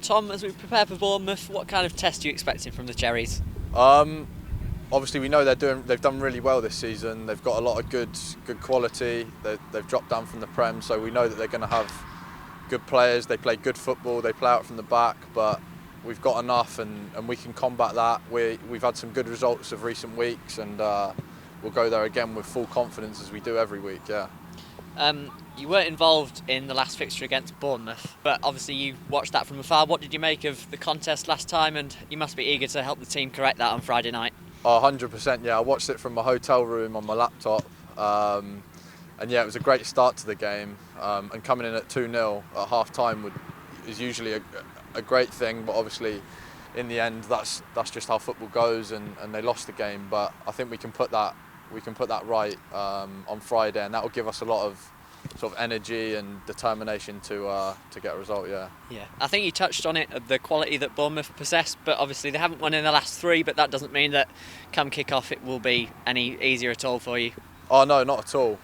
Tom, as we prepare for Bournemouth, what kind of test are you expecting from the Cherries? Obviously, we know they've done really well this season. They've got a lot of good quality. They've dropped down from the Prem, so we know that they're going to have good players. They play good football. They play out from the back, but we've got enough, and we can combat that. We've had some good results of recent weeks, and we'll go there again with full confidence as we do every week. Yeah. You weren't involved in the last fixture against Bournemouth, but obviously you watched that from afar. What did you make of the contest last time? And you must be eager to help the team correct that on Friday night. Oh, 100%. Yeah, I watched it from my hotel room on my laptop, and yeah, it was a great start to the game. And coming in at 2-0 at half time is usually a great thing, but obviously in the end that's just how football goes, and they lost the game. But I think we can put that right on Friday, and that will give us a lot of sort of energy and determination to get a result. Yeah, I think you touched on it, the quality that Bournemouth possess, but obviously they haven't won in the last three, but that doesn't mean that come kick-off it will be any easier at all for you. Oh no, not at all.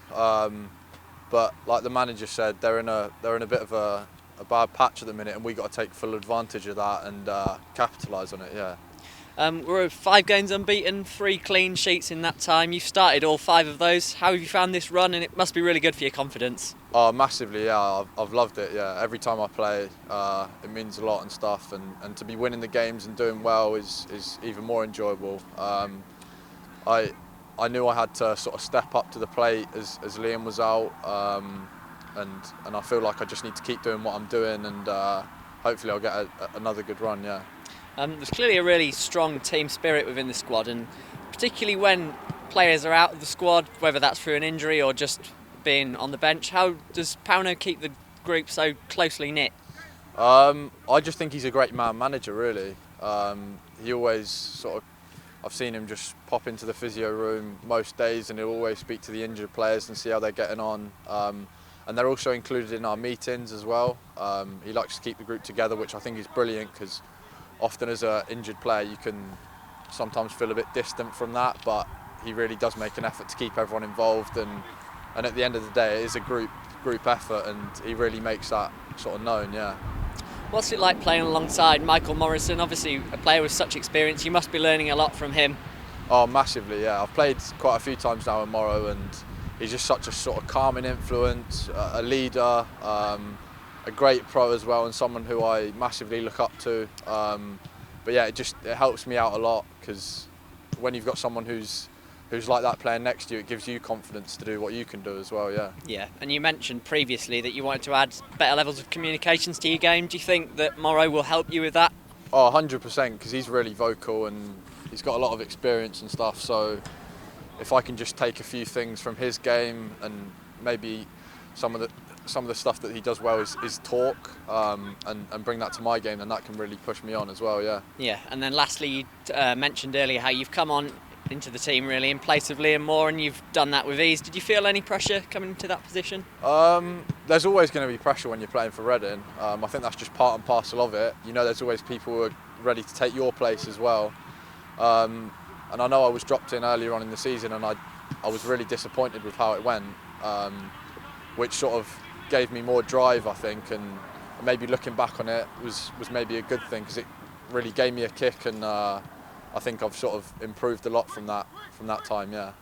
But like the manager said, they're in a bit of a bad patch at the minute, and we got to take full advantage of that and capitalise on it. Yeah. We're 5 games unbeaten, 3 clean sheets in that time. You've started all 5 of those. How have you found this run? And it must be really good for your confidence. Oh, massively, yeah. I've loved it, yeah. Every time I play, it means a lot and stuff. And to be winning the games and doing well is even more enjoyable. I knew I had to sort of step up to the plate as Liam was out. And I feel like I just need to keep doing what I'm doing, and hopefully I'll get another good run, yeah. There's clearly a really strong team spirit within the squad, and particularly when players are out of the squad, whether that's through an injury or just being on the bench. How does Pauno keep the group so closely knit? I just think he's a great manager, really. He always I've seen him just pop into the physio room most days, and he'll always speak to the injured players and see how they're getting on. And they're also included in our meetings as well. He likes to keep the group together, which I think is brilliant, because often as an injured player you can sometimes feel a bit distant from that, but he really does make an effort to keep everyone involved, and at the end of the day it is a group effort, and he really makes that sort of known, yeah. What's it like playing alongside Michael Morrison? Obviously a player with such experience, you must be learning a lot from him. Oh, massively, yeah. I've played quite a few times now with Morrow, and he's just such a sort of calming influence, a leader, a great pro as well, and someone who I massively look up to. But yeah, it helps me out a lot, because when you've got someone who's like that playing next to you, it gives you confidence to do what you can do as well, yeah. Yeah, and you mentioned previously that you wanted to add better levels of communications to your game. Do you think that Morrow will help you with that? Oh, 100%, because he's really vocal and he's got a lot of experience and stuff, so if I can just take a few things from his game, and maybe some of the stuff that he does well is talk, and bring that to my game, then that can really push me on as well, yeah. Yeah, and then lastly, you mentioned earlier how you've come on into the team really in place of Liam Moore, and you've done that with ease. Did you feel any pressure coming into that position? There's always going to be pressure when you're playing for Reading. I think that's just part and parcel of it. You know, there's always people who are ready to take your place as well. And I know I was dropped in earlier on in the season, and I was really disappointed with how it went, which sort of gave me more drive, I think, and maybe looking back on it was maybe a good thing, because it really gave me a kick, and I think I've sort of improved a lot from that time, yeah.